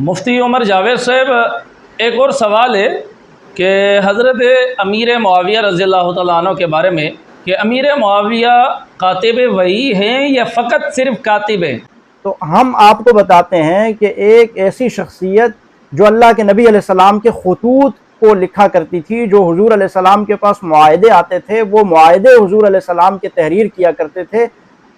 مفتی عمر جاوید صاحب، ایک اور سوال ہے کہ حضرت امیر معاویہ رضی اللہ تعالیٰ عنہ کے بارے میں کہ امیر معاویہ کاتب وحی ہیں یا فقط صرف کاتب ہیں؟ تو ہم آپ کو بتاتے ہیں کہ ایک ایسی شخصیت جو اللہ کے نبی علیہ السلام کے خطوط کو لکھا کرتی تھی، جو حضور علیہ السلام کے پاس معاہدے آتے تھے، وہ معاہدے حضور علیہ السلام کے تحریر کیا کرتے تھے،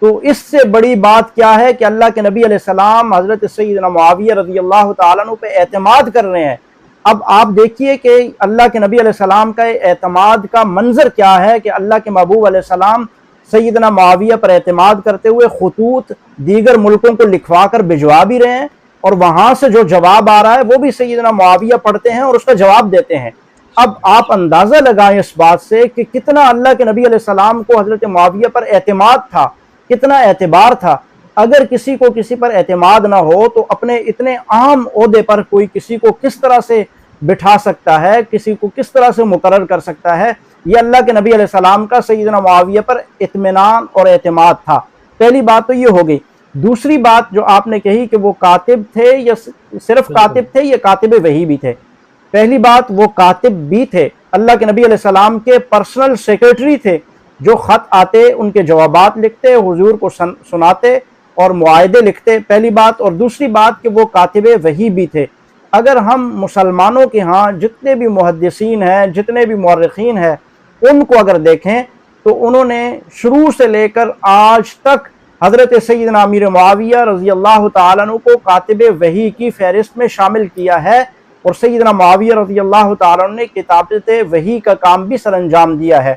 تو اس سے بڑی بات کیا ہے کہ اللہ کے نبی علیہ السلام حضرت سیدنا معاویہ رضی اللہ تعالیٰ عنہ پہ اعتماد کر رہے ہیں۔ اب آپ دیکھیے کہ اللہ کے نبی علیہ السلام کا اعتماد کا منظر کیا ہے کہ اللہ کے محبوب علیہ السلام سیدنا معاویہ پر اعتماد کرتے ہوئے خطوط دیگر ملکوں کو لکھوا کر بھجوا بھی رہے ہیں، اور وہاں سے جو جواب آ رہا ہے وہ بھی سیدنا معاویہ پڑھتے ہیں اور اس کا جواب دیتے ہیں۔ اب آپ اندازہ لگائیں اس بات سے کہ کتنا اللہ کے نبی علیہ السلام کو حضرت معاویہ پر اعتماد تھا، کتنا اعتبار تھا۔ اگر کسی کو کسی پر اعتماد نہ ہو تو اپنے اتنے اہم عہدے پر کوئی کسی کو کس طرح سے بٹھا سکتا ہے، کسی کو کس طرح سے مقرر کر سکتا ہے؟ یہ اللہ کے نبی علیہ السلام کا سیدنا معاویہ پر اطمینان اور اعتماد تھا۔ پہلی بات تو یہ ہو گئی۔ دوسری بات جو آپ نے کہی کہ وہ کاتب تھے یا صرف کاتب تھے یا کاتب وحی بھی تھے، پہلی بات وہ کاتب بھی تھے، اللہ کے نبی علیہ السلام کے پرسنل سیکرٹری تھے، جو خط آتے ان کے جوابات لکھتے، حضور کو سناتے اور معاہدے لکھتے، پہلی بات۔ اور دوسری بات کہ وہ کاتب وحی بھی تھے۔ اگر ہم مسلمانوں کے ہاں جتنے بھی محدثین ہیں، جتنے بھی مورخین ہیں، ان کو اگر دیکھیں تو انہوں نے شروع سے لے کر آج تک حضرت سیدنا امیر معاویہ رضی اللہ تعالیٰ عنہ کو کاتب وحی کی فہرست میں شامل کیا ہے، اور سیدنا معاویہ رضی اللہ تعالیٰ عنہ نے کتابت وحی کا کام بھی سر انجام دیا ہے۔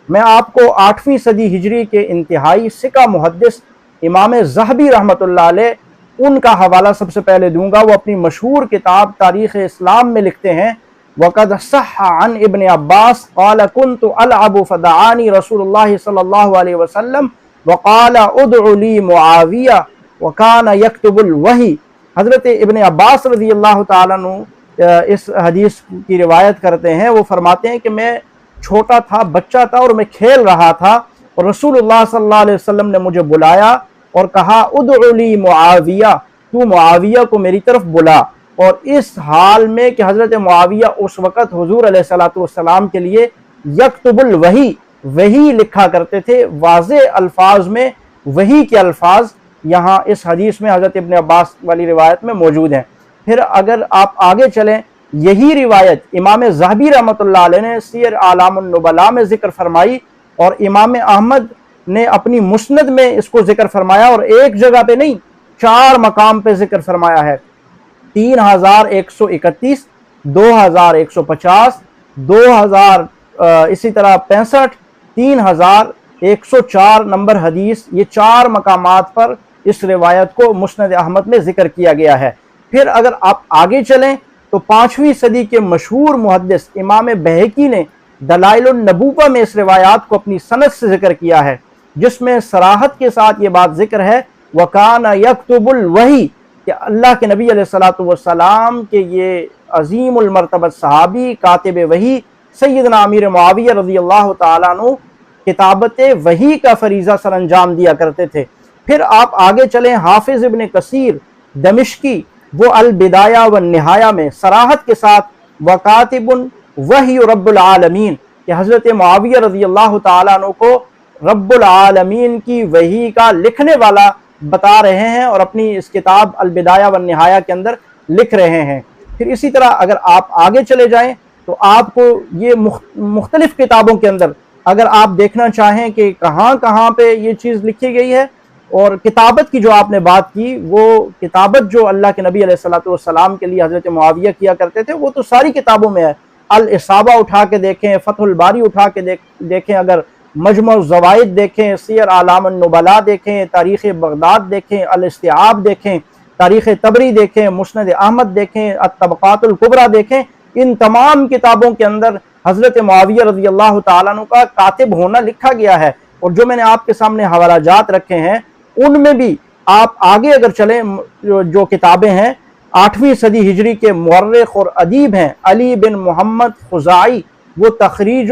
میں آپ کو 8ویں صدی ہجری کے انتہائی ثقہ محدث امام ذہبی رحمۃ اللہ علیہ ان کا حوالہ سب سے پہلے دوں گا۔ وہ اپنی مشہور کتاب تاریخ اسلام میں لکھتے ہیں، وَقَدْ صَحَّ عَنْ ابن عباس قَالَ كُنْتُ أَلْعَبُ فَدَعَانِي رسول اللہ صلی اللہ علیہ وسلم وقال ادع لی معاویہ وکان یکتب الوحی۔ حضرت ابن عباس رضی اللہ تعالیٰ عنہ اس حدیث کی روایت کرتے ہیں، وہ فرماتے ہیں کہ میں چھوٹا تھا، بچہ تھا، اور میں کھیل رہا تھا، اور رسول اللہ صلی اللہ علیہ وسلم نے مجھے بلایا اور کہا ادع لی معاویہ، تو معاویہ کو میری طرف بلا۔ اور اس حال میں کہ حضرت معاویہ اس وقت حضور علیہ السلام کے لیے یکتب الوحی، وحی لکھا کرتے تھے، واضح الفاظ میں وحی کے الفاظ یہاں اس حدیث میں حضرت ابن عباس والی روایت میں موجود ہیں۔ پھر اگر آپ آگے چلیں، یہی روایت امام ذہبی رحمۃ اللہ علیہ نے سیر اعلام النبلاء میں ذکر فرمائی، اور امام احمد نے اپنی مسند میں اس کو ذکر فرمایا، اور ایک جگہ پہ نہیں، 4 مقام پہ ذکر فرمایا ہے۔ 3131، 2150، 2000 اسی طرح 65، 3104 نمبر حدیث، یہ 4 مقامات پر اس روایت کو مسند احمد میں ذکر کیا گیا ہے۔ پھر اگر آپ آگے چلیں تو 5ویں صدی کے مشہور محدث امام بہقی نے دلائل النبوہ میں اس روایات کو اپنی سند سے ذکر کیا ہے، جس میں صراحت کے ساتھ یہ بات ذکر ہے وَكَانَ يَكْتُبُ الْوَحِي، کہ اللہ کے نبی علیہ السلام کے یہ عظیم المرتبت صحابی کاتب وحی سیدنا امیر معاویہ رضی اللہ تعالیٰ عنہ کتابت وحی کا فریضہ سر انجام دیا کرتے تھے۔ پھر آپ آگے چلیں، حافظ ابن کثیر دمشقی وہ البدایہ والنہایہ میں صراحت کے ساتھ وکاتب وحی رب العالمین، کہ حضرت معاویہ رضی اللہ تعالیٰ عنہ کو رب العالمین کی وحی کا لکھنے والا بتا رہے ہیں، اور اپنی اس کتاب البدایہ والنہایہ کے اندر لکھ رہے ہیں۔ پھر اسی طرح اگر آپ آگے چلے جائیں تو آپ کو یہ مختلف کتابوں کے اندر اگر آپ دیکھنا چاہیں کہ کہاں کہاں پہ یہ چیز لکھی گئی ہے، اور کتابت کی جو آپ نے بات کی، وہ کتابت جو اللہ کے نبی علیہ السلام کے لیے حضرت معاویہ کیا کرتے تھے، وہ تو ساری کتابوں میں ہے۔ الاصابہ اٹھا کے دیکھیں، فتح الباری اٹھا کے دیکھیں، اگر مجمع الزوائد دیکھیں، سیر اعلام النبلاء دیکھیں، تاریخ بغداد دیکھیں، الاستیعاب دیکھیں، تاریخ طبری دیکھیں، مسند احمد دیکھیں، الطبقات الکبریٰ دیکھیں، ان تمام کتابوں کے اندر حضرت معاویہ رضی اللہ تعالیٰ عنہ کا کاتب ہونا لکھا گیا ہے۔ اور جو میں نے آپ کے سامنے حوالہ جات رکھے ہیں، ان میں بھی آپ آگے اگر چلیں، جو کتابیں ہیں 8ویں صدی ہجری کے مورخ اور ادیب ہیں علی بن محمد خزاعی، وہ تخریج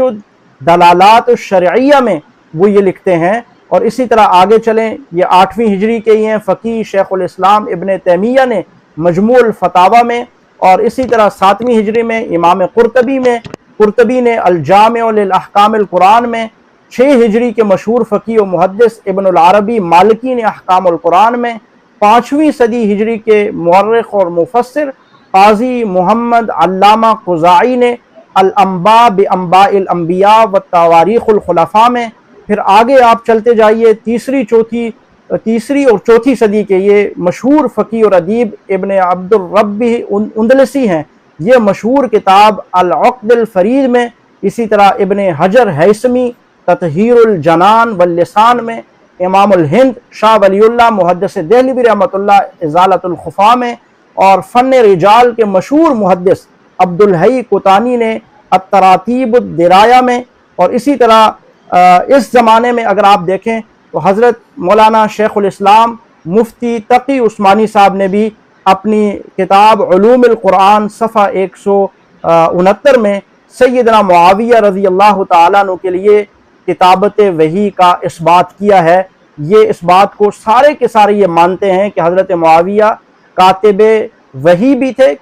دلالات الشرعیہ میں وہ یہ لکھتے ہیں۔ اور اسی طرح آگے چلیں، یہ 8ویں ہجری کے ہی ہیں، فقیہ شیخ الاسلام ابن تیمیہ نے مجموع الفتاوا میں، اور اسی طرح 7ویں ہجری میں امام قرطبی نے الجامع للاحکام القرآن میں، 6 ہجری کے مشہور فقیہ و محدث ابن العربی مالکی نے احکام القرآن میں، 5ویں صدی ہجری کے مورخ اور مفسر قاضی محمد علامہ قزائی نے الانباء بانباء الانبیاء والتواریخ الخلفاء میں، پھر آگے آپ چلتے جائیے تیسری اور چوتھی صدی کے یہ مشہور فقیہ اور ادیب ابن عبد الرب اندلسی ہیں، یہ مشہور کتاب العقد الفرید میں، اسی طرح ابن حجر ہیثمی تطہیر الجنان واللسان میں، امام الہند شاہ ولی اللہ محدث دہلوی رحمۃ اللہ ازالۃ الخفا میں، اور فن رجال کے مشہور محدث عبد الحی کوتانی نے التراتیب الدرایا میں، اور اسی طرح اس زمانے میں اگر آپ دیکھیں تو حضرت مولانا شیخ الاسلام مفتی تقی عثمانی صاحب نے بھی اپنی کتاب علوم القرآن صفحہ 169 میں سیدنا معاویہ رضی اللہ تعالیٰ عنہ کے لیے کتابت وحی کا اس بات کیا ہے۔ یہ اس بات کو سارے کے سارے یہ مانتے ہیں کہ حضرت معاویہ کاتب وحی بھی تھے،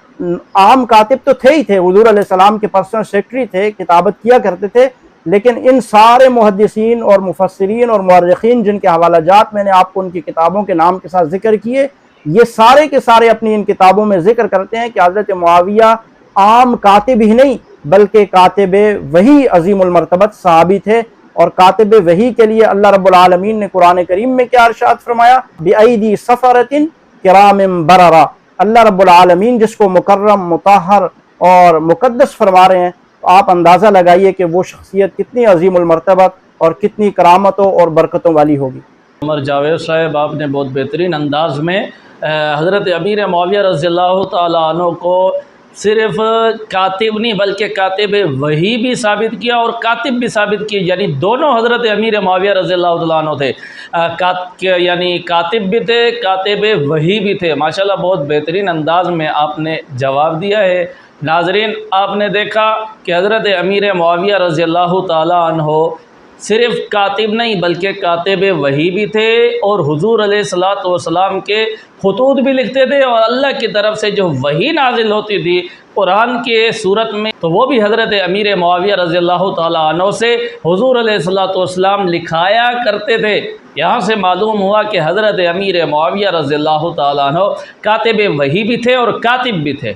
عام کاتب تو تھے ہی تھے، حضور علیہ السلام کے پرسنل سیکرٹری تھے، کتابت کیا کرتے تھے، لیکن ان سارے محدثین اور مفسرین اور مورخین جن کے حوالہ جات میں نے آپ کو ان کی کتابوں کے نام کے ساتھ ذکر کیے، یہ سارے کے سارے اپنی ان کتابوں میں ذکر کرتے ہیں کہ حضرت معاویہ عام کاتب ہی نہیں بلکہ کاتب وحی عظیم المرتبت صحابی تھے، اور کاتب وحی کے لیے اللہ رب العالمین نے قرآن کریم میں کیا ارشاد فرمایا؟ بِأَيْدِي سَفَرَةٍ كِرَامٍ بَرَرَةٍ، اللہ رب العالمین جس کو مکرم، مطہر اور مقدس فرما رہے ہیں، تو آپ اندازہ لگائیے کہ وہ شخصیت کتنی عظیم المرتبت اور کتنی کرامتوں اور برکتوں والی ہوگی۔ عمر جاوید صاحب، آپ نے بہت بہترین انداز میں حضرت امیر معاویہ رضی اللہ تعالیٰ عنہ کو صرف کاتب نہیں بلکہ کاتب وحی بھی ثابت کیا اور کاتب بھی ثابت کیا، یعنی دونوں حضرت امیر معاویہ رضی اللہ تعالیٰ عنہ تھے، یعنی کاتب بھی تھے، کاتب وحی بھی تھے۔ ماشاءاللہ بہت بہترین انداز میں آپ نے جواب دیا ہے۔ ناظرین، آپ نے دیکھا کہ حضرت امیر معاویہ رضی اللہ تعالیٰ عنہ صرف کاتب نہیں بلکہ کاتب وحی بھی تھے، اور حضور علیہ الصلوۃ والسلام کے خطوط بھی لکھتے تھے، اور اللہ کی طرف سے جو وحی نازل ہوتی تھی قرآن کے صورت میں تو وہ بھی حضرت امیر معاویہ رضی اللہ تعالیٰ عنہ سے حضور علیہ الصلوۃ والسلام لکھایا کرتے تھے۔ یہاں سے معلوم ہوا کہ حضرت امیر معاویہ رضی اللہ تعالیٰ عنہ کاتب وحی بھی تھے اور کاتب بھی تھے۔